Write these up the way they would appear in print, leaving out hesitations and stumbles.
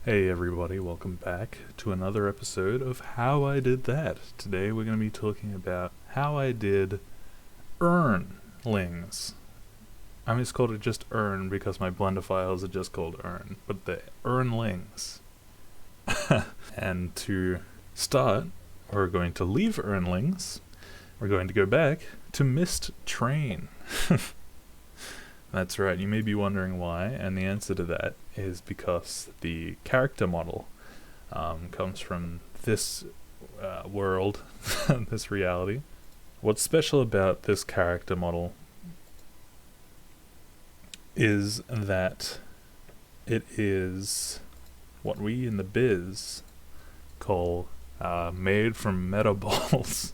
Hey everybody, welcome back to another episode of How I Did That. Today we're going to be talking about how I did Urnlings. I miscalled it just Earn because my Blender files are just called Earn, but they're Urnlings. And to start, we're going to leave Urnlings. We're going to go back to Mist Train. That's right, you may be wondering why, and the answer to that is because the character model comes from this world, this reality. What's special about this character model is that it is what we in the biz call made from meta balls.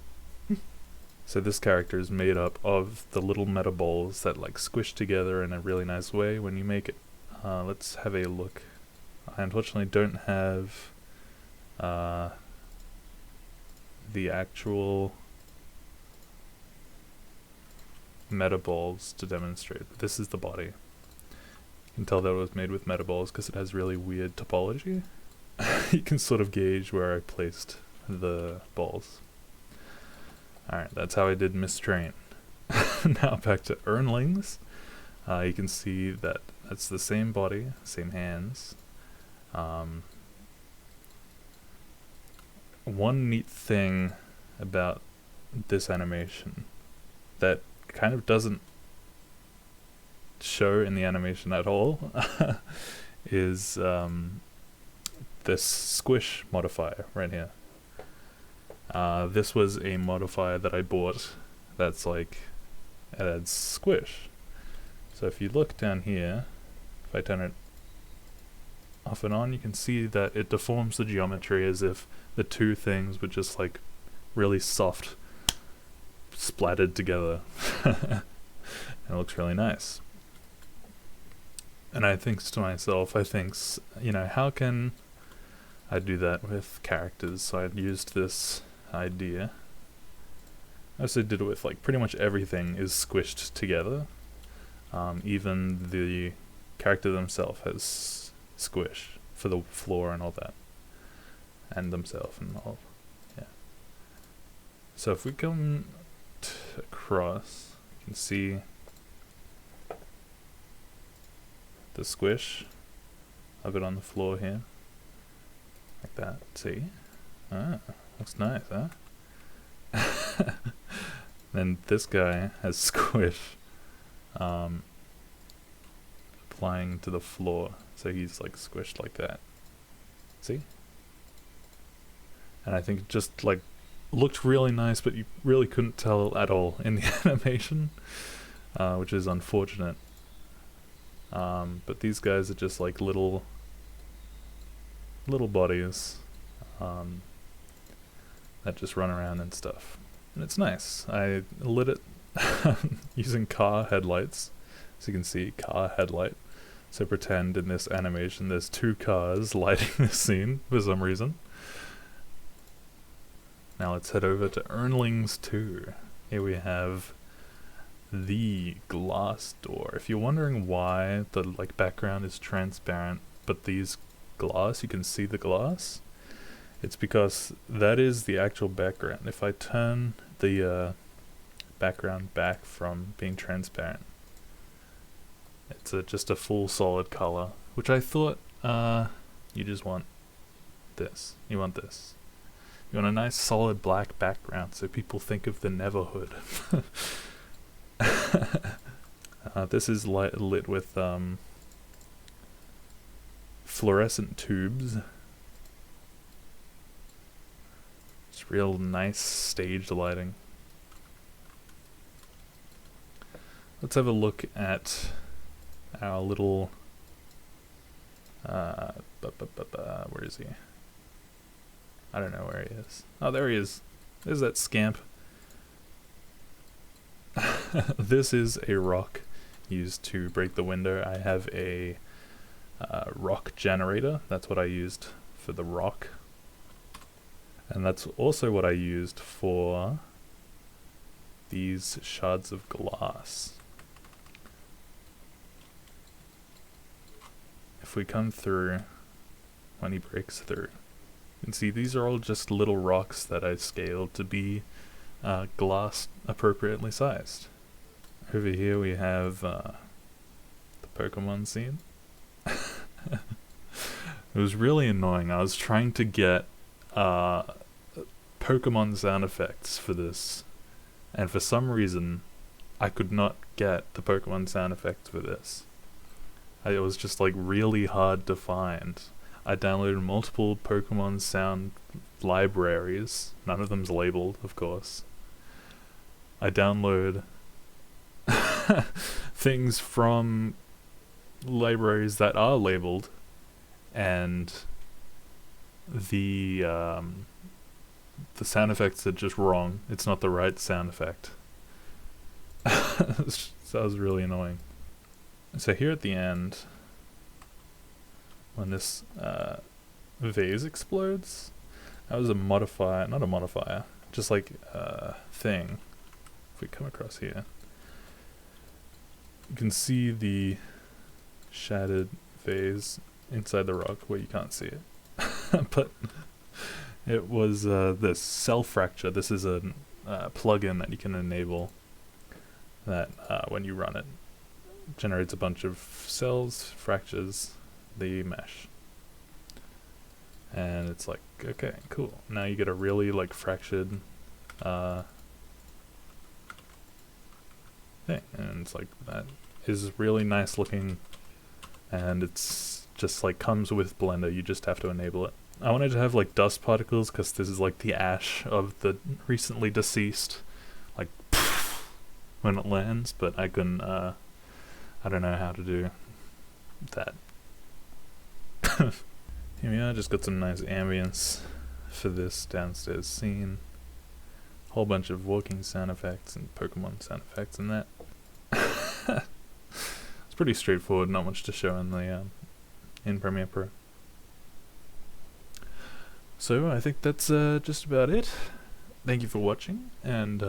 So this character is made up of the little meta balls that like squish together in a really nice way when you make it. Let's have a look. I unfortunately don't have the actual meta balls to demonstrate. This is the body. You can tell that it was made with meta balls because it has really weird topology. You can sort of gauge where I placed the balls. Alright, that's how I did Mist Train. Now back to Urnlings. You can see that that's the same body, same hands. One neat thing about this animation that kind of doesn't show in the animation at all is this squish modifier right here. This was a modifier that I bought that's like, it adds squish. So if you look down here, if I turn it off and on, you can see that it deforms the geometry as if the two things were just like really soft, splattered together. And it looks really nice. And I think to myself, you know, how can I do that with characters? So I used this idea. I also did it with like pretty much everything is squished together. Even the character themselves has squish for the floor and all that, and themselves and all. Yeah. So if we come across, you can see the squish of it on the floor here, like that. See? Ah, looks nice, huh? Then this guy has squish applying to the floor, so he's like squished like that. See? And I think it just like looked really nice, but you really couldn't tell at all in the animation, which is unfortunate. But these guys are just like little bodies that just run around and stuff. And it's nice. I lit it using car headlights. So you can see car headlight. So pretend in this animation there's two cars lighting the scene for some reason. Now let's head over to Urnlings 2. Here we have the glass door. If you're wondering why the like background is transparent, but these glass, you can see the glass, it's because that is the actual background. If I turn the background back from being transparent, it's just a full solid color, which I thought you just want this. You want this. You want a nice solid black background so people think of the Neverhood. This is lit with fluorescent tubes. It's real nice stage lighting. Let's have a look at our little where is he? I don't know where he is. Oh, there he is. There's that scamp. This is a rock used to break the window. I have a rock generator. That's what I used for the rock. And that's also what I used for these shards of glass. If we come through when he breaks through. You can see these are all just little rocks that I scaled to be glass appropriately sized. Over here we have the Pokemon scene. It was really annoying. I was trying to get Pokemon sound effects for this, and for some reason I could not get the Pokemon sound effects for this. It was just like really hard to find. I downloaded multiple Pokemon sound libraries. None of them's labeled, of course. I download things from libraries that are labeled, and the sound effects are just wrong. It's not the right sound effect. So that was really annoying. So here at the end, when this vase explodes, that was a modifier, not a modifier, just like a thing. If we come across here, you can see the shattered vase inside the rock where you can't see it. But it was this cell fracture. This is a plugin that you can enable that when you run it, generates a bunch of cells, fractures the mesh. And it's like, okay, cool. Now you get a really like fractured thing. And it's like, that is really nice looking, and it's just like comes with Blender. You just have to enable it. I wanted to have like dust particles because this is like the ash of the recently deceased, like when it lands, but I couldn't, I don't know how to do that. Here we are, just got some nice ambience for this downstairs scene. Whole bunch of walking sound effects and Pokemon sound effects and that. It's pretty straightforward, not much to show in the in Premiere Pro. So I think that's just about it. Thank you for watching, and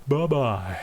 bye-bye.